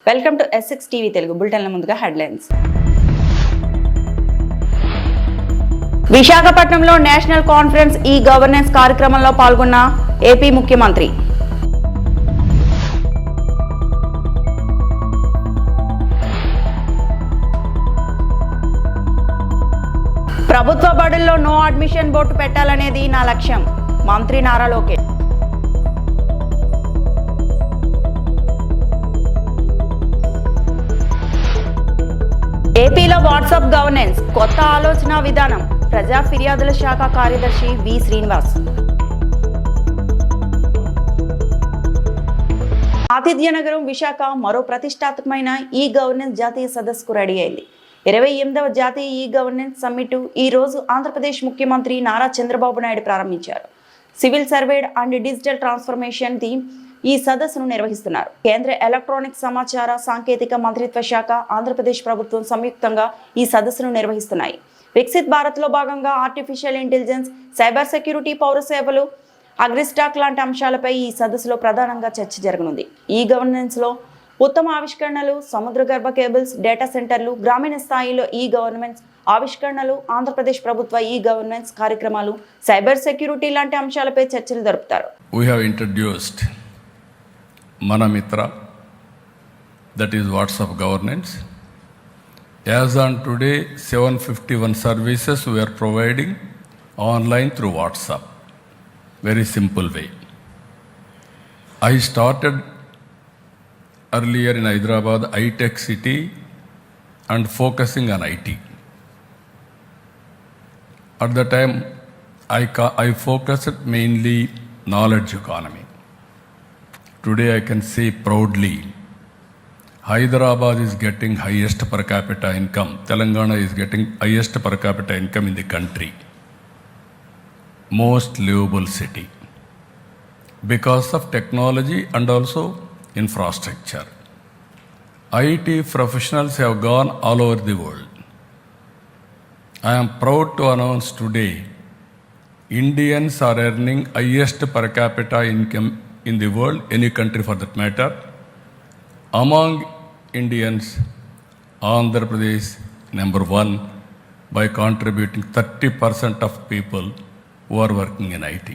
Welcome to S6 TV Telugu బులెటిన్ల ముందుగా headlines. విశాఖపట్నంలో నేషనల్ కాన్ఫరెన్స్ ఈ గవర్నెన్స్ కార్యక్రమంలో పాల్గొన్న ఏపీ ముఖ్యమంత్రి. ప్రభుత్వ బడుల్లో నో అడ్మిషన్ బోర్డు పెట్టాలనేది నా లక్ష్యం, మంత్రి నారా లోకేష్. ఏపీలో వాట్సాప్ గవర్నెన్స్ కొత్త ఆలోచన విధానం, ప్రజా ఫిర్యాదుల శాఖ కార్యదర్శి వి శ్రీనివాస్. ఆతిథ్య నగరం విశాఖ మరో ప్రతిష్టాత్మకమైన ఈ గవర్నెన్స్ జాతీయ సదస్సుకు రెడీ అయింది. 28వ జాతీయ ఈ గవర్నెన్స్ సమ్మిట్ ఈ రోజు ఆంధ్రప్రదేశ్ ముఖ్యమంత్రి నారా చంద్రబాబు నాయుడు ప్రారంభించారు. Civil surveyed and digital transformation theme ఈ సదస్సును నిర్వహిస్తున్నారు. కేంద్ర ఎలక్ట్రానిక్ సమాచార సాంకేతిక మంత్రిత్వ శాఖ, ఆంధ్రప్రదేశ్ ప్రభుత్వం సంయుక్తంగా ఈ సదస్సును నిర్వహిస్తున్నాయి. వికసిత్ భారత్ లో భాగంగా ఆర్టిఫిషియల్ ఇంటెలిజెన్స్, సైబర్ సెక్యూరిటీ, పౌర సేవలు, అగ్రిస్టాక్ లాంటి అంశాలపై ఈ సదస్సులో ప్రధానంగా చర్చ జరగనుంది. ఈ గవర్నెన్స్ లో ఉత్తమ ఆవిష్కరణలు, సముద్ర గర్భ కేబుల్స్, డేటా సెంటర్లు, గ్రామీణ స్థాయిలో ఈ గవర్నెన్స్ ఆవిష్కరణలు, ఆంధ్రప్రదేశ్ ప్రభుత్వ ఈ గవర్నెన్స్ కార్యక్రమాలు, సైబర్ సెక్యూరిటీ లాంటి అంశాలపై చర్చలు జరుపుతారు. We have introduced Manamitra, that is WhatsApp governance. As on today, 751 services we are providing online through WhatsApp. Very simple way. I started earlier in Hyderabad, high-tech city, and focusing on IT. At the time, I focused mainly knowledge economy. Today I can say proudly, Hyderabad is getting highest per capita income. Telangana is getting highest per capita income in the country. Most livable city. Because of technology and also infrastructure. IT professionals have gone all over the world. I am proud to announce today, Indians are earning highest per capita income in the world, any country for that matter. Among Indians, Andhra Pradesh number 1 by contributing 30% of people who are working in IT.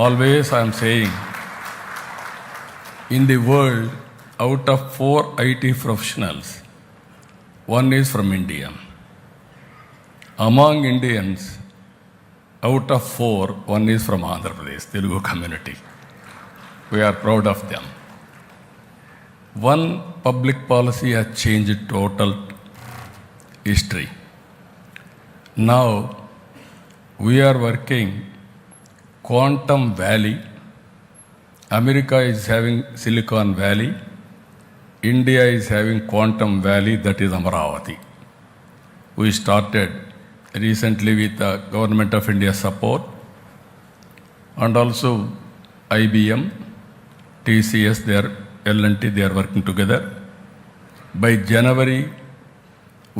Always I am saying, in the world, out of 4 IT professionals, 1 is from India. Among Indians, out of 4, 1 is from Andhra Pradesh, Telugu community. We are proud of them. One public policy has changed total history. Now we are working Quantum Valley. America is having Silicon Valley. India is having Quantum Valley, that is Amaravati. We started recently with the Government of India support and also IBM, TCS, L&T, they are working together. By January,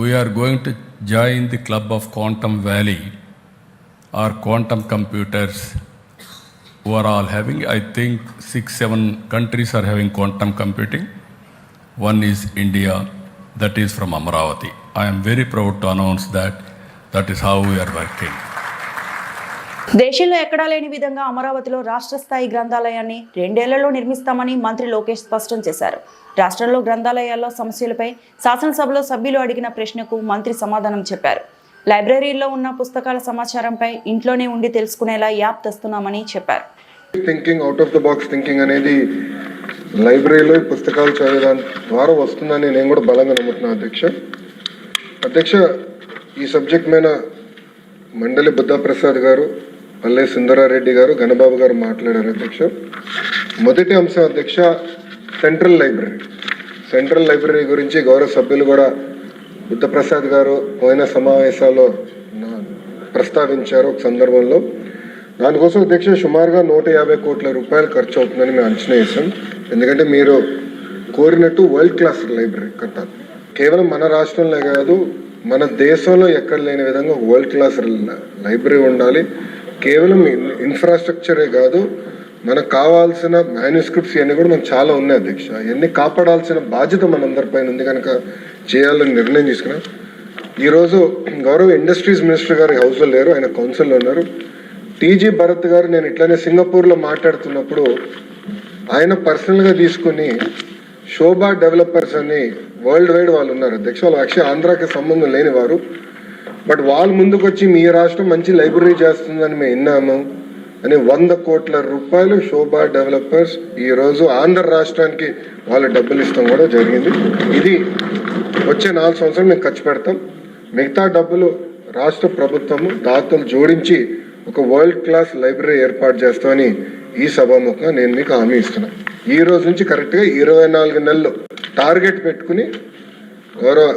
we are going to join the club of Quantum Valley, or quantum computers, who are all having, I think 6-7 countries are having quantum computing. One is India, that is from Amaravati. I am very proud to announce that is how we are working. దేశంలో ఎక్కడా లేని విధంగా అమరావతిలో రాష్ట్ర స్థాయి గ్రంథాలయాన్ని 2 ఏళ్లలో నిర్మిస్తామని మంత్రి లోకేష్ స్పష్టం చేశారు. రాష్ట్రంలో గ్రంథాలయాల్లో సమస్యలపై శాసనసభలో సభ్యులు అడిగిన ప్రశ్నకు మంత్రి సమాధానం చెప్పారు. లైబ్రరీలో ఉన్న పుస్తకాల సమాచారంపై ఇంట్లోనే ఉండి తెలుసుకునేలా యాప్ తెస్తున్నామని చెప్పారు. Thinking out of the box thinking అనేది లైబ్రరీలో పుస్తకాలు చదవడం ద్వారా వస్తుందని నేను కూడా బలంగా నమ్ముతున్నాను. అధ్యక్ష ఈ సబ్జెక్ట్ మీద మండలి బుద్ధప్రసాద్ గారు, పల్లె సుందరారెడ్డి గారు, గణబాబు గారు మాట్లాడారు. అధ్యక్ష మొదటి అంశం అధ్యక్ష సెంట్రల్ లైబ్రరీ గురించి గౌరవ సభ్యులు కూడా బుద్ధప్రసాద్ గారు పోయిన సమావేశాల్లో ప్రస్తావించారు. ఒక సందర్భంలో దానికోసం అధ్యక్ష సుమారుగా 150 కోట్ల రూపాయలు ఖర్చు అవుతుందని మేము అంచనా వేసాం. ఎందుకంటే మీరు కోరినట్టు వరల్డ్ క్లాస్ లైబ్రరీ కట్టాలి. కేవలం మన రాష్ట్రంలో కాదు, మన దేశంలో ఎక్కడ లేని విధంగా వరల్డ్ క్లాస్ లైబ్రరీ ఉండాలి. కేవలం ఇన్ఫ్రాస్ట్రక్చరే కాదు, మనకు కావాల్సిన మ్యాన్యుస్క్రిప్ట్స్ ఇవన్నీ కూడా మనకు చాలా ఉన్నాయి అధ్యక్ష. ఇవన్నీ కాపాడాల్సిన బాధ్యత మనందరిపైన ఉంది కనుక చేయాలని నిర్ణయం తీసుకున్నాం. ఈరోజు గౌరవ ఇండస్ట్రీస్ మినిస్టర్ గారు హౌస్లో లేరు, ఆయన కౌన్సిల్లో ఉన్నారు. టీజీ భరత్ గారు నేను ఇట్లానే సింగపూర్లో మాట్లాడుతున్నప్పుడు ఆయన పర్సనల్గా తీసుకుని శోభా డెవలపర్స్ అని వరల్డ్ వైడ్ వాళ్ళు ఉన్నారు అధ్యక్ష. వాళ్ళు యాక్చువల్లీ ఆంధ్రాకి సంబంధం లేని వారు, బట్ వాళ్ళు ముందుకు వచ్చి మీ రాష్ట్రం మంచి లైబ్రరీ చేస్తుందని మేము విన్నాము అని 100 కోట్ల రూపాయలు శోభా డెవలపర్స్ ఈరోజు ఆంధ్ర రాష్ట్రానికి వాళ్ళు డబ్బులు ఇస్తాం కూడా జరిగింది. ఇది వచ్చే 4 సంవత్సరాలు మేము ఖర్చు పెడతాం. మిగతా డబ్బులు రాష్ట్ర ప్రభుత్వము దాతలు జోడించి ఒక వరల్డ్ క్లాస్ లైబ్రరీ ఏర్పాటు చేస్తామని ఈ సభాముఖంగా నేను మీకు హామీ ఇస్తున్నాను. ఈ రోజు నుంచి కరెక్ట్గా 24 నెలలు టార్గెట్ పెట్టుకుని గౌరవ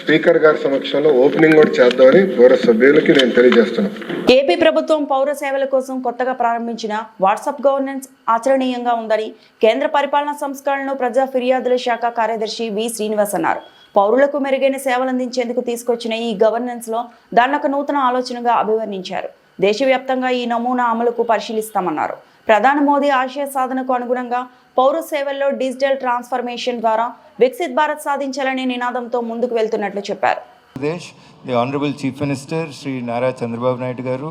స్పీకర్ గారి సమక్షంలో ఓపెనింగ్ కూడా చేద్దామని గౌరవ సభ్యులకి నేను తెలియజేస్తున్నాను. ఏపీ ప్రభుత్వం పౌర సేవల కోసం కొత్తగా ప్రారంభించిన వాట్సాప్ గవర్నెన్స్ ఆచరణీయంగా ఉందని కేంద్ర పరిపాలనా సంస్కరణలు ప్రజా ఫిర్యాదుల శాఖ కార్యదర్శి వి శ్రీనివాస్ అన్నారు. పౌరులకు మెరుగైన సేవలు అందించేందుకు తీసుకొచ్చిన ఈ గవర్నెన్స్ లో దాన్ని ఒక నూతన ఆలోచనగా అభివర్ణించారు. దేశవ్యాప్తంగా ఈ నమూనా అమలుకు పరిశీలిస్తామన్నారు. ప్రధాని మోదీ ఆశయ సాధనకు అనుగుణంగా పౌర సేవల్లో డిజిటల్ ట్రాన్స్ఫర్మేషన్ ద్వారా వికసిత్ భారత్ సాధించాలనే నినాదంతో ముందుకు వెళ్తున్నట్లు చెప్పారు. The Honorable Chief Minister Sri Nara Chandrababu Naidu Garu,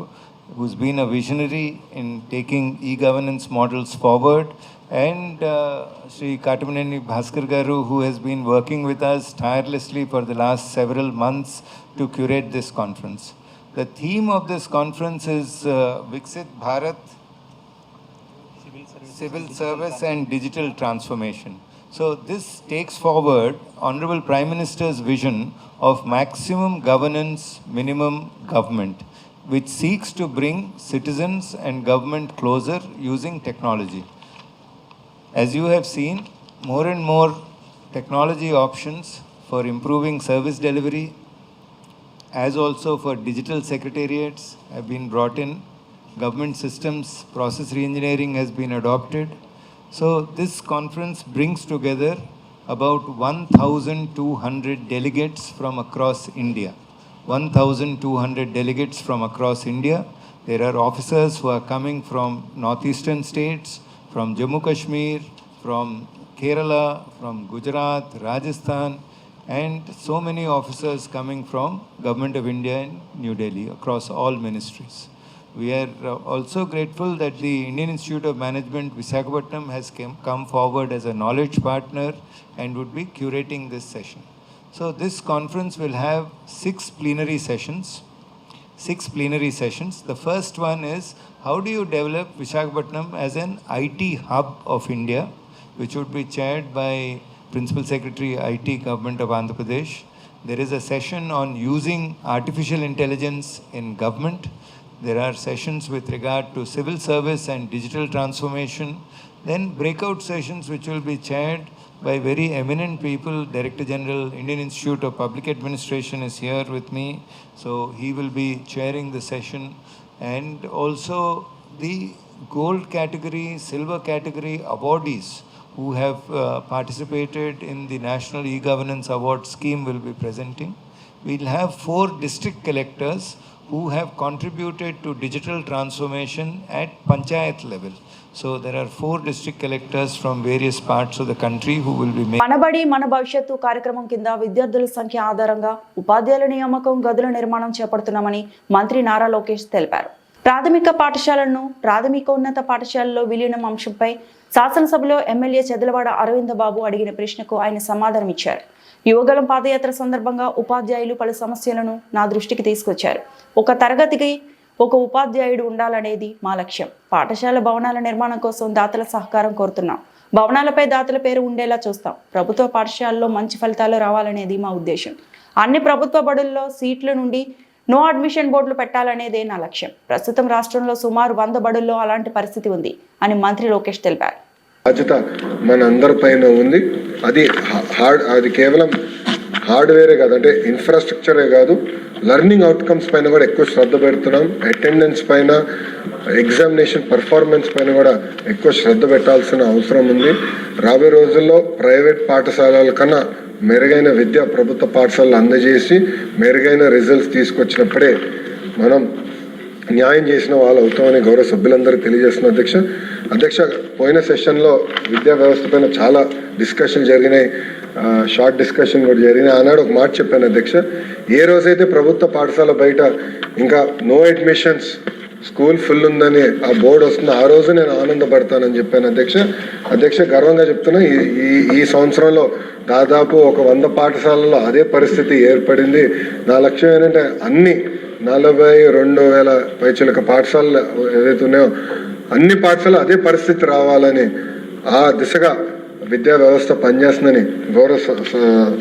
who's been a visionary in taking e-governance models forward, and Sri Katamaneni Bhaskar Garu, who has been working with us tirelessly for the last several months to curate this conference. The theme of this conference is Viksit Bharat, Civil Service and Digital Transformation. So this takes forward Honorable Prime Minister's vision of maximum governance, minimum government, which seeks to bring citizens and government closer using technology. As you have seen, more and more technology options for improving service delivery, as also for digital secretariats, have been brought in. Government systems process reengineering has been adopted. So this conference brings together about 1,200 delegates from across India. 1,200 delegates from across India. There are officers who are coming from northeastern states, from Jammu Kashmir, from Kerala, from Gujarat, Rajasthan, and so many officers coming from Government of India in New Delhi across all ministries. We are also grateful that the Indian Institute of Management, Visakhapatnam, has come forward as a knowledge partner and would be curating this session. So this conference will have 6 plenary sessions. The first one is, how do you develop Visakhapatnam as an IT hub of India, which would be chaired by Principal Secretary IT Government of Andhra Pradesh. There is a session on using artificial intelligence in government. There are sessions with regard to civil service and digital transformation. Then breakout sessions which will be chaired by very eminent people. Director General, Indian Institute of Public Administration is here with me. So he will be chairing the session. And also the gold category, silver category awardees who have participated in the National E-Governance Award scheme will be presenting. We'll have 4 district collectors who have contributed to digital transformation at Panchayat level. So there are 4 district collectors from various parts of the country who will be making. మనబడి మన భవిష్యత్తు కార్యక్రమం కింద విద్యార్థుల సంఖ్య ఆధారంగా ఉపాధ్యాయుల నియామకం, గదుల నిర్మాణం చేపడుతున్నామని మంత్రి నారా లోకేష్ తెలిపారు. ప్రాథమిక పాఠశాలను ప్రాథమికోన్నత పాఠశాలలో విలీనం అంశంపై శాసనసభలో ఎమ్మెల్యే చెదలవాడ అరవింద బాబు అడిగిన ప్రశ్నకు ఆయన సమాధానం ఇచ్చారు. యువగలం పాదయాత్ర సందర్భంగా ఉపాధ్యాయులు పలు సమస్యలను నా దృష్టికి తీసుకొచ్చారు. ఒక తరగతికి ఒక ఉపాధ్యాయుడు ఉండాలనేది మా లక్ష్యం. పాఠశాల భవనాల నిర్మాణం కోసం దాతల సహకారం కోరుతున్నాం. భవనాలపై దాతల పేరు ఉండేలా చూస్తాం. ప్రభుత్వ పాఠశాలలో మంచి ఫలితాలు రావాలనేది మా ఉద్దేశం. అన్ని ప్రభుత్వ బడుల్లో సీట్ల నుండి నో అడ్మిషన్ బోర్డులు పెట్టాలనేదే నా లక్ష్యం. ప్రస్తుతం రాష్ట్రంలో సుమారు 100 బడుల్లో అలాంటి పరిస్థితి ఉంది అని మంత్రి లోకేష్ తెలిపారు. బాధ్యత మన అందరిపైన ఉంది. అది కేవలం హార్డ్వేరే కాదు, అంటే ఇన్ఫ్రాస్ట్రక్చరే కాదు, లెర్నింగ్ అవుట్కమ్స్ పైన కూడా ఎక్కువ శ్రద్ధ పెడుతున్నాం. అటెండెన్స్ పైన, ఎగ్జామినేషన్ పర్ఫార్మెన్స్ పైన కూడా ఎక్కువ శ్రద్ధ పెట్టాల్సిన అవసరం ఉంది. రాబోయే రోజుల్లో ప్రైవేట్ పాఠశాలల కన్నా మెరుగైన విద్య ప్రభుత్వ పాఠశాలలు అందజేసి మెరుగైన రిజల్ట్స్ తీసుకొచ్చినప్పుడే మనం న్యాయం చేసిన వాళ్ళు అవుతామని గౌరవ సభ్యులందరూ తెలియజేస్తున్న అధ్యక్ష. అధ్యక్ష, పోయిన సెషన్లో విద్యా వ్యవస్థ పైన చాలా డిస్కషన్ జరిగినాయి, షార్ట్ డిస్కషన్ కూడా జరిగినాయి. ఆనాడు ఒక మాట చెప్పాను అధ్యక్ష, ఏ రోజైతే ప్రభుత్వ పాఠశాల బయట ఇంకా నో అడ్మిషన్స్, స్కూల్ ఫుల్ ఉందని ఆ బోర్డు వస్తుంది, ఆ రోజు నేను ఆనందపడతానని చెప్పాను అధ్యక్ష. గర్వంగా చెప్తున్నా, ఈ సంవత్సరంలో దాదాపు ఒక 100 పాఠశాలల్లో అదే పరిస్థితి ఏర్పడింది. నా లక్ష్యం ఏంటంటే అన్ని 42,000 పైచిలక పాఠశాలలు ఏదైతే ఉన్నాయో అన్ని పాఠశాలలు అదే పరిస్థితి రావాలని ఆ దిశగా విద్యా వ్యవస్థ పనిచేస్తుందని గౌరవ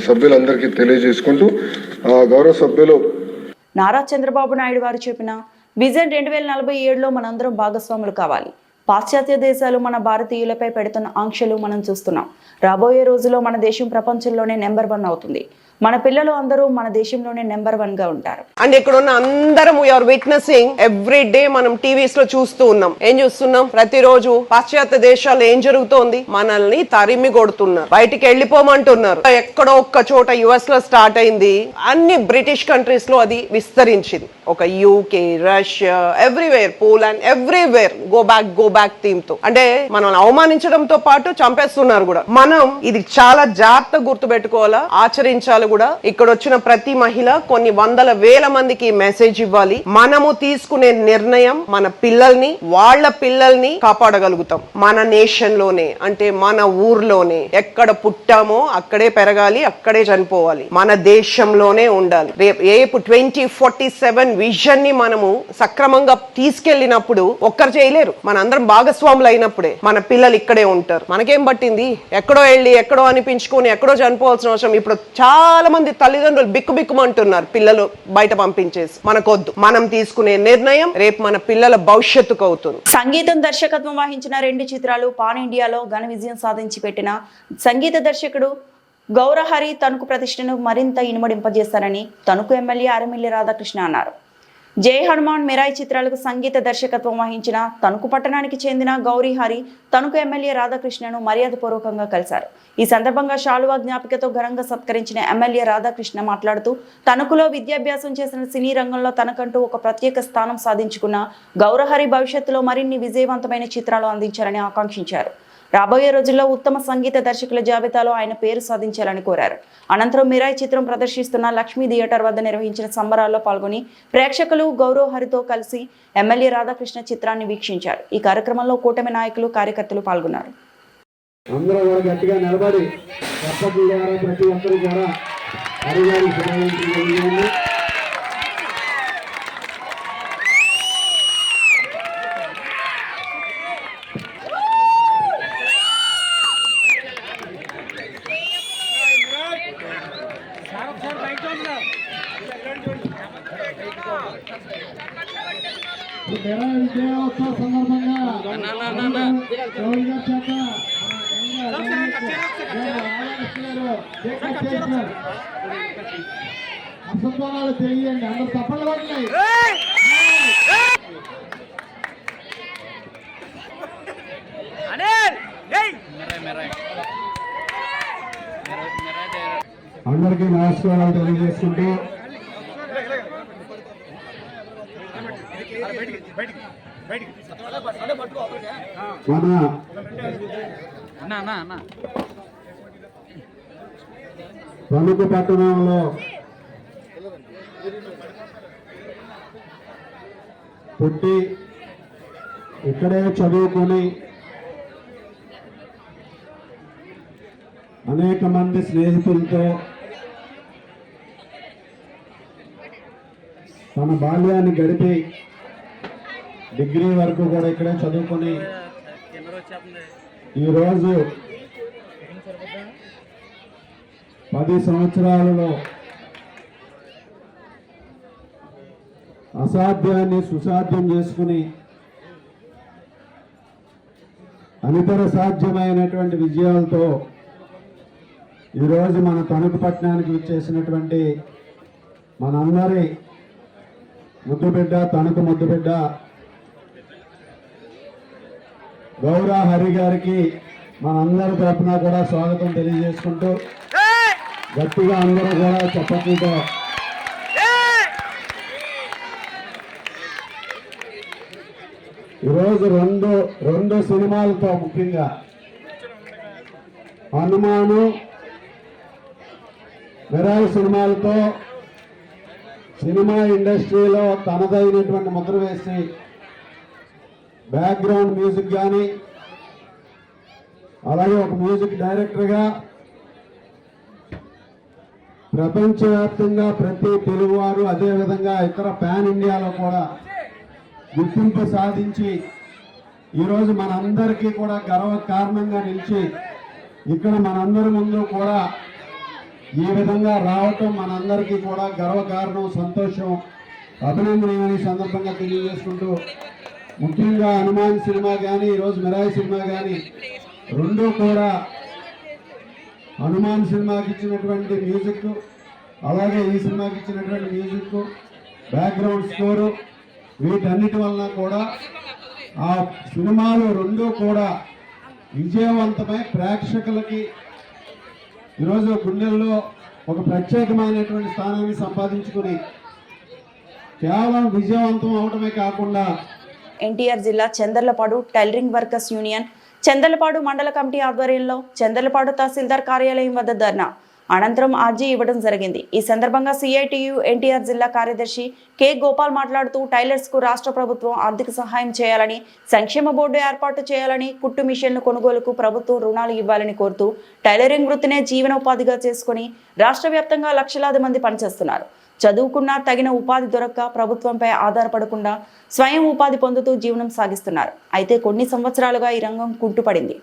సభ్యులందరికీ తెలియజేసుకుంటూ, గౌరవ సభ్యులు నారా చంద్రబాబు నాయుడు వారు చెప్పిన విజన్ 2047లో మనందరం భాగస్వాములు కావాలి. పాశ్చాత్య దేశాలు మన భారతీయులపై పెడుతున్న ఆంక్షలు మనం చూస్తున్నాం. రాబోయే రోజుల్లో మన దేశం ప్రపంచంలోనే నెంబర్ 1 అవుతుంది. మన పిల్లలు అందరూ మన దేశంలోనే నెంబర్ 1 గా ఉంటారు. అండ్ ఇక్కడ ఉన్న అందరం వీఆర్ విట్నెసింగ్ ఎవ్రీ డే. మనం టీవీస్ లో చూస్తూ ఉన్నాం. ఏం చూస్తున్నాం? ప్రతిరోజు పాశ్చాత్య దేశాల్లో ఏం జరుగుతోంది? మనల్ని తరిమి కొడుతున్నారు, బయటికి వెళ్ళిపోమంటున్నారు. ఎక్కడో ఒక్క చోట యుఎస్ లో స్టార్ట్ అయింది, అన్ని బ్రిటిష్ కంట్రీస్ లో అది విస్తరించింది. ఒక UK, Russia, everywhere, Poland, everywhere go back theme తో. అంటే మనం అవమానించడంతో పాటు చంపేస్తున్నారు కూడా. మనం ఇది చాలా జాగ్రత్తగా గుర్తు పెట్టుకోవాలా, ఆచరించాలి కూడా. ఇక్కడ వచ్చిన ప్రతి మహిళ కొన్ని వందల వేల మందికి మెసేజ్ ఇవ్వాలి. మనము తీసుకునే నిర్ణయం మన పిల్లల్ని, వాళ్ళ పిల్లల్ని కాపాడగలుగుతాం. మన నేషన్ లోనే, అంటే మన ఊర్లోనే, ఎక్కడ పుట్టామో అక్కడే పెరగాలి, అక్కడే చనిపోవాలి. మన దేశంలోనే ఉండాలి. రేపు 2047 విజన్ ని మనము సక్రమంగా తీసుకెళ్లినప్పుడు ఒక్కరు చేయలేరు. మన అందరం భాగస్వాములు అయినప్పుడే మన పిల్లలు ఇక్కడే ఉంటారు. మనకేం పట్టింది ఎక్కడో వెళ్ళి ఎక్కడో అనిపించుకొని ఎక్కడో చనిపోవాల్సిన అవసరం. ఇప్పుడు చాలా మంది తల్లిదండ్రులు బిక్కుబిక్కుమంటున్నారు పిల్లలు బయట పంపించేసి. మనకొద్దు. మనం తీసుకునే నిర్ణయం రేపు మన పిల్లల భవిష్యత్తుకు అవుతుంది. సంగీతం దర్శకత్వం వహించిన 2 చిత్రాలు పాన్ ఇండియాలో ఘన విజయం సాధించి పెట్టిన సంగీత దర్శకుడు గౌరహరి తణుకు ప్రతిష్టను మరింత ఇనుమడింపజేస్తారని తణుకు ఎమ్మెల్యే అరమిల్లి రాధాకృష్ణ అన్నారు. జై హనుమాన్, మిరాయి చిత్రాలకు సంగీత దర్శకత్వం వహించిన తణుకు పట్టణానికి చెందిన గౌరీహరి తణుకు ఎమ్మెల్యే రాధాకృష్ణను మర్యాదపూర్వకంగా కలిశారు. ఈ సందర్భంగా శాలువా జ్ఞాపికతో ఘనంగా సత్కరించిన ఎమ్మెల్యే రాధాకృష్ణ మాట్లాడుతూ, తణుకులో విద్యాభ్యాసం చేసిన సినీ రంగంలో తనకంటూ ఒక ప్రత్యేక స్థానం సాధించుకున్న గౌరహరి భవిష్యత్తులో మరిన్ని విజయవంతమైన చిత్రాలు అందించాలని ఆకాంక్షించారు. రాబోయే రోజుల్లో ఉత్తమ సంగీత దర్శకుల జాబితాలో ఆయన పేరు సాధించాలని కోరారు. అనంతరం మిరాయి చిత్రం ప్రదర్శిస్తున్న లక్ష్మీ థియేటర్ వద్ద నిర్వహించిన సంబరాల్లో పాల్గొని ప్రేక్షకులు గౌరవహరితో కలిసి ఎమ్మెల్యే రాధాకృష్ణ చిత్రాన్ని వీక్షించారు. ఈ కార్యక్రమంలో కూటమి నాయకులు, కార్యకర్తలు పాల్గొన్నారు. అసంతోనాలు తెలియండి, అందరు తప్పలు పడుతున్నాయి. అందరికీ నమస్కారాలు తెలియజేసుకుంటూ మన తణుకు పట్టణంలో పుట్టి ఇక్కడే చదువుకొని అనేక మంది స్నేహితులతో తన బాల్యాన్ని గడిపి డిగ్రీ వరకు కూడా ఇక్కడే చదువుకొని ఈరోజు 10 సంవత్సరాలలో అసాధ్యాన్ని సుసాధ్యం చేసుకుని అనితర సాధ్యమైనటువంటి విజయాలతో ఈరోజు మన తణుకు పట్టణానికి విచ్చేసినటువంటి మనందరి ముద్దుబిడ్డ, తణుకు ముద్దుబిడ్డ గౌరా హరి గారికి మనందరి తరఫున కూడా స్వాగతం తెలియజేసుకుంటూ గట్టిగా అందరూ కూడా చప్పట్లతో ఈరోజు రెండు సినిమాలతో ముఖ్యంగా హనుమాను మిరాయి సినిమాలతో సినిమా ఇండస్ట్రీలో తనదైనటువంటి ముద్ర వేసి బ్యాక్గ్రౌండ్ మ్యూజిక్ కానీ అలాగే ఒక మ్యూజిక్ డైరెక్టర్గా ప్రపంచవ్యాప్తంగా ప్రతి తెలుగువారు అదేవిధంగా ఇతర పాన్ ఇండియాలో కూడా గుర్తింపు సాధించి ఈరోజు మనందరికీ కూడా గర్వ కారణంగా నిలిచి ఇక్కడ మనందరి ముందు కూడా ఈ విధంగా రావటం మనందరికీ కూడా గర్వకారణం, సంతోషం, అభినందనీయమని సందర్భంగా తెలియజేసుకుంటూ ముఖ్యంగా హనుమాన్ సినిమా కానీ ఈరోజు మిరాయి సినిమా కానీ రెండూ కూడా హనుమాన్ సినిమాకి ఇచ్చినటువంటి మ్యూజిక్ అలాగే ఈ సినిమాకి ఇచ్చినటువంటి మ్యూజిక్ బ్యాక్గ్రౌండ్ స్కోరు వీటన్నిటి వలన కూడా ఆ సినిమాలు రెండూ కూడా విజయవంతమై ప్రేక్షకులకి ఈరోజు గుండెల్లో ఒక ప్రత్యేకమైనటువంటి స్థానాన్ని సంపాదించుకుని కేవలం విజయవంతం అవడమే కాకుండా ఎన్టీఆర్ జిల్లా Chandarlapadu tailoring workers union Chandarlapadu మండల కమిటీ ఆధ్వర్యంలో చందర్లపాడు తహసీల్దార్ కార్యాలయం వద్ద ధర్నా అనంతరం అర్జీ ఇవ్వడం జరిగింది. ఈ సందర్భంగా సిఐటియు ఎన్టీఆర్ జిల్లా కార్యదర్శి కె గోపాల్ మాట్లాడుతూ టైలర్స్ కు రాష్ట్ర ప్రభుత్వం ఆర్థిక సహాయం చేయాలని, సంక్షేమ బోర్డు ఏర్పాటు చేయాలని, కుట్టు మిషన్లు కొనుగోలుకు ప్రభుత్వం రుణాలు ఇవ్వాలని కోరుతూ టైలరింగ్ వృత్తినే జీవనోపాధిగా చేసుకుని రాష్ట్ర వ్యాప్తంగా లక్షలాది మంది పనిచేస్తున్నారు. చదువుకున్నా తగిన ఉపాధి దొరక్క ప్రభుత్వంపై ఆధారపడకుండా స్వయం ఉపాధి పొందుతూ జీవనం సాగిస్తున్నారు. అయితే కొన్ని సంవత్సరాలుగా ఈ రంగం కుంటుపడింది.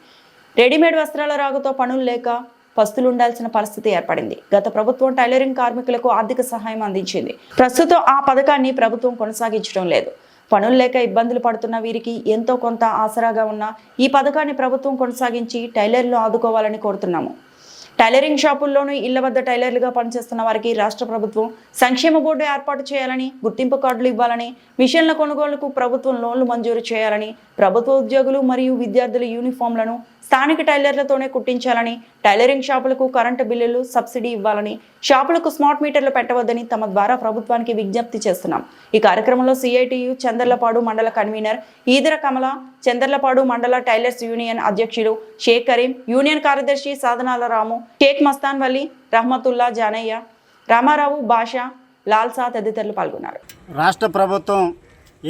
రెడీమేడ్ వస్త్రాల రాకతో పనులు లేక పస్తులుండాల్సిన పరిస్థితి ఏర్పడింది. గత ప్రభుత్వం టైలరింగ్ కార్మికులకు ఆర్థిక సహాయం అందించింది. ప్రస్తుతం ఆ పథకాన్ని ప్రభుత్వం కొనసాగించడం లేదు. పనులు లేక ఇబ్బందులు పడుతున్న వీరికి ఎంతో కొంత ఆసరాగా ఉన్న ఈ పథకాన్ని ప్రభుత్వం కొనసాగించి టైలర్లు ఆదుకోవాలని కోరుతున్నాము. టైలరింగ్ షాపుల్లోనూ ఇళ్ల వద్ద టైలర్లుగా పనిచేస్తున్న వారికి రాష్ట్ర ప్రభుత్వం సంక్షేమ బోర్డు ఏర్పాటు చేయాలని, గుర్తింపు కార్డులు ఇవ్వాలని, మిషన్ల కొనుగోలుకు ప్రభుత్వం లోన్లు మంజూరు చేయాలని, ప్రభుత్వ ఉద్యోగులు మరియు విద్యార్థుల యూనిఫామ్లను స్థానిక టైలర్లతోనే కుట్టించాలని, టైలరింగ్ షాపులకు కరెంటు బిల్లులు సబ్సిడీ ఇవ్వాలని, షాపులకు స్మార్ట్ మీటర్లు పెట్టవద్దని తమ ద్వారా ప్రభుత్వానికి విజ్ఞప్తి చేస్తున్నాం. ఈ కార్యక్రమంలో సిఐటియు చందర్లపాడు మండల కన్వీనర్ ఈదర కమల, చందర్లపాడు మండల టైలర్స్ యూనియన్ అధ్యక్షులు షేక్ కరీం, యూనియన్ కార్యదర్శి సాధనాల రాము, షేక్ మస్తాన్ వల్లి, రహమతుల్లా జానయ్య, రామారావు, బాషా, లాల్సా తదితరులు పాల్గొన్నారు. రాష్ట్ర ప్రభుత్వం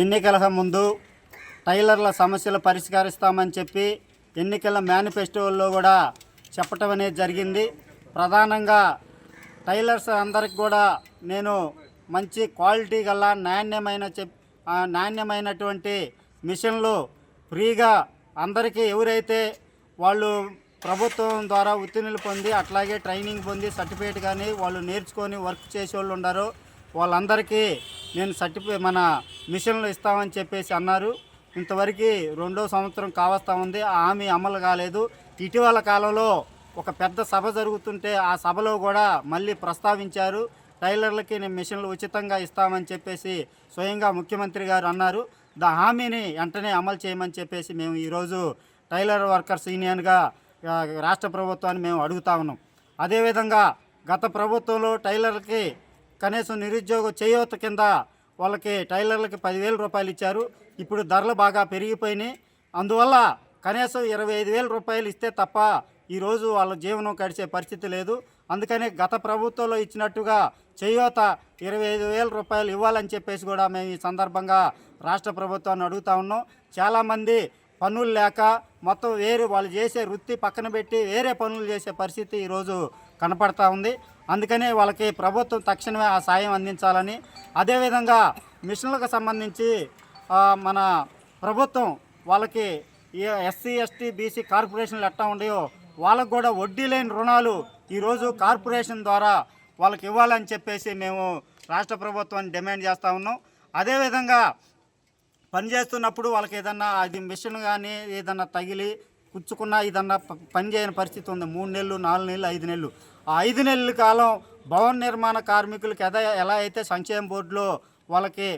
ఎన్నికల ముందు టైలర్ల సమస్యలు పరిష్కరిస్తామని చెప్పి ఎన్నికల మేనిఫెస్టోల్లో కూడా చెప్పటం అనేది జరిగింది. ప్రధానంగా టైలర్స్ అందరికి కూడా నేను మంచి క్వాలిటీ గల నాణ్యమైనటువంటి మిషన్లు ఫ్రీగా అందరికీ ఎవరైతే వాళ్ళు ప్రభుత్వం ద్వారా ఉత్తీర్ణులు పొంది అట్లాగే ట్రైనింగ్ పొంది సర్టిఫికేట్ కానీ వాళ్ళు నేర్చుకొని వర్క్ చేసే వాళ్ళు ఉన్నారో వాళ్ళందరికీ నేను మన మిషన్లు ఇస్తామని చెప్పేసి అన్నారు. ఇంతవరకు 2వ సంవత్సరం కావస్తా ఉంది. ఆ హామీ అమలు కాలేదు. ఇటీవల కాలంలో ఒక పెద్ద సభ జరుగుతుంటే ఆ సభలో కూడా మళ్ళీ ప్రస్తావించారు. టైలర్లకి నేను మిషన్లు ఉచితంగా ఇస్తామని చెప్పేసి స్వయంగా ముఖ్యమంత్రి గారు అన్నారు. హామీని వెంటనే అమలు చేయమని చెప్పేసి మేము ఈరోజు టైలర్ వర్కర్స్ యూనియన్గా రాష్ట్ర ప్రభుత్వాన్ని మేము అడుగుతా ఉన్నాం. అదేవిధంగా గత ప్రభుత్వంలో టైలర్లకి కనీసం నిరుద్యోగ చేయూత కింద వాళ్ళకి టైలర్లకి 10,000 రూపాయలు ఇచ్చారు. ఇప్పుడు ధరలు బాగా పెరిగిపోయినాయి. అందువల్ల కనీసం 25,000 రూపాయలు ఇస్తే తప్ప ఈరోజు వాళ్ళ జీవనం గడిచే పరిస్థితి లేదు. అందుకని గత ప్రభుత్వంలో ఇచ్చినట్టుగా చేయూత 25,000 రూపాయలు ఇవ్వాలని చెప్పేసి కూడా మేము ఈ సందర్భంగా రాష్ట్ర ప్రభుత్వాన్ని అడుగుతా ఉన్నాం. చాలామంది పనులు లేక మొత్తం వాళ్ళు చేసే వృత్తి పక్కన పెట్టి వేరే పనులు చేసే పరిస్థితి ఈరోజు కనపడతా ఉంది. అందుకనే వాళ్ళకి ప్రభుత్వం తక్షణమే ఆ సాయం అందించాలని, అదేవిధంగా మిషన్లకు సంబంధించి మన ప్రభుత్వం వాళ్ళకి ఎస్సీ ఎస్టీ బీసీ కార్పొరేషన్లు ఎట్టా ఉన్నాయో వాళ్ళకు కూడా వడ్డీ లేని రుణాలు ఈరోజు కార్పొరేషన్ ద్వారా వాళ్ళకి ఇవ్వాలని చెప్పేసి మేము రాష్ట్ర ప్రభుత్వాన్ని డిమాండ్ చేస్తూ ఉన్నాం. అదేవిధంగా పనిచేస్తున్నప్పుడు వాళ్ళకి ఏదన్నా అది మిషన్ కానీ ఏదన్నా తగిలి పుచ్చుకున్నా ఏదన్నా పని చేయని పరిస్థితి ఉంది. 3 నెలలు 4 నెలలు 5 నెలలు. ఆ 5 నెలల కాలం భవన నిర్మాణ కార్మికులకి ఎలా అయితే సంక్షేమ బోర్డులో వాళ్ళకి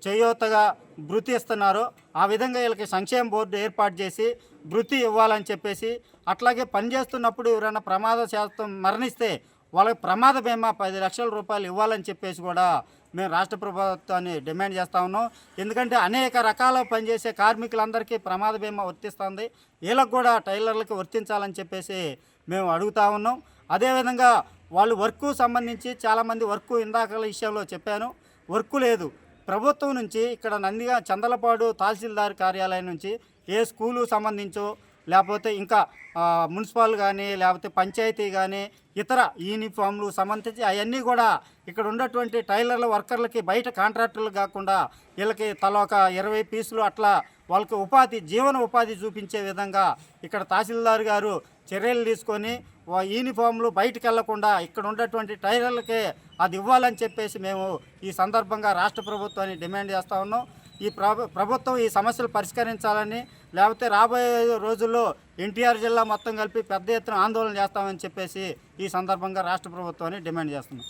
చేయూతగా భృతి ఇస్తున్నారో ఆ విధంగా వీళ్ళకి సంక్షేమ బోర్డు ఏర్పాటు చేసి భృతి ఇవ్వాలని చెప్పేసి, అట్లాగే పనిచేస్తున్నప్పుడు ఎవరైనా ప్రమాద శాతం మరణిస్తే వాళ్ళకి ప్రమాద బీమా 10 లక్షల రూపాయలు ఇవ్వాలని చెప్పేసి కూడా మేము రాష్ట్ర ప్రభుత్వాన్ని డిమాండ్ చేస్తూ ఉన్నాం. ఎందుకంటే అనేక రకాల పనిచేసే కార్మికులందరికీ ప్రమాద బీమా వర్తిస్తుంది, వీళ్ళకు కూడా టైలర్లకి వర్తించాలని చెప్పేసి మేము అడుగుతా ఉన్నాం. అదేవిధంగా వాళ్ళు వర్క్ సంబంధించి చాలామంది వర్క్ ఇందాక విషయంలో చెప్పాను, వర్క్ లేదు. ప్రభుత్వం నుంచి ఇక్కడ నందిగా చందలపాడు తహసీల్దార్ కార్యాలయం నుంచి ఏ స్కూలు సంబంధించో లేకపోతే ఇంకా మున్సిపల్ కానీ లేకపోతే పంచాయతీ కానీ ఇతర యూనిఫామ్లు సంబంధించి అవన్నీ కూడా ఇక్కడ ఉన్నటువంటి టైలర్ల వర్కర్లకి బయట కాంట్రాక్టర్లు కాకుండా వీళ్ళకి తల ఒక 20 పీసులు అట్లా వాళ్ళకి జీవన ఉపాధి చూపించే విధంగా ఇక్కడ తహసీల్దార్ గారు చర్యలు తీసుకొని యూనిఫామ్లు బయటకు వెళ్లకుండా ఇక్కడ ఉన్నటువంటి టైలర్లకే అది ఇవ్వాలని చెప్పేసి మేము ఈ సందర్భంగా రాష్ట్ర ప్రభుత్వాన్ని డిమాండ్ చేస్తూ ఉన్నాం. ఈ ప్రభుత్వం ఈ సమస్యలు పరిష్కరించాలని, లేకపోతే రాబోయే రోజుల్లో ఎన్టీఆర్ జిల్లా మొత్తం కలిపి పెద్ద ఎత్తున ఆందోళన చేస్తామని చెప్పేసి ఈ సందర్భంగా రాష్ట్ర ప్రభుత్వాన్ని డిమాండ్ చేస్తున్నాం.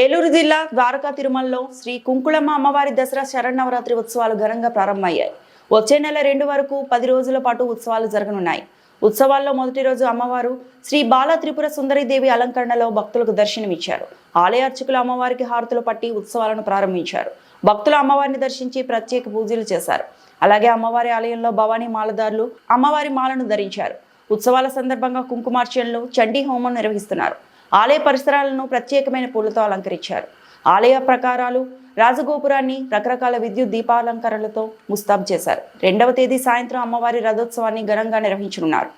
ఏలూరు జిల్లా ద్వారకా తిరుమలలో శ్రీ కుంకుళమ్మ అమ్మవారి దసరా శరన్నవరాత్రి ఉత్సవాలు ఘనంగా ప్రారంభమయ్యాయి. వచ్చే నెల 2 వరకు 10 రోజుల పాటు ఉత్సవాలు జరగనున్నాయి. ఉత్సవాల్లో మొదటి రోజు అమ్మవారు శ్రీ బాల త్రిపుర సుందరీదేవి అలంకరణలో భక్తులకు దర్శనమిచ్చారు. ఆలయ అర్చకులు అమ్మవారికి హారతులు పట్టి ఉత్సవాలను ప్రారంభించారు. భక్తులు అమ్మవారిని దర్శించి ప్రత్యేక పూజలు చేశారు. అలాగే అమ్మవారి ఆలయంలో భవానీ మాలదారులు అమ్మవారి మాలను ధరించారు. ఉత్సవాల సందర్భంగా కుంకుమార్చనలు, చండీ హోమం నిర్వహిస్తున్నారు. ఆలయ పరిసరాలను ప్రత్యేకమైన పూలతో అలంకరించారు. ఆలయ ప్రకారాలు, రాజగోపురాన్ని రకరకాల విద్యుత్ దీపాలంకరణలతో ముస్తాబు చేశారు. 2వ తేదీ సాయంత్రం అమ్మవారి రథోత్సవాన్ని ఘనంగా నిర్వహించనున్నారు.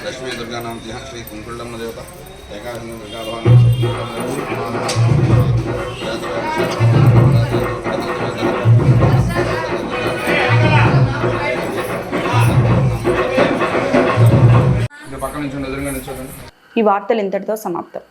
लक्ष्मी दुर्गा नाम श्री कुंकुलम्म देवता एकादशी दुर्गा ఈ వార్తలు ఇంతటితో సమాప్తం.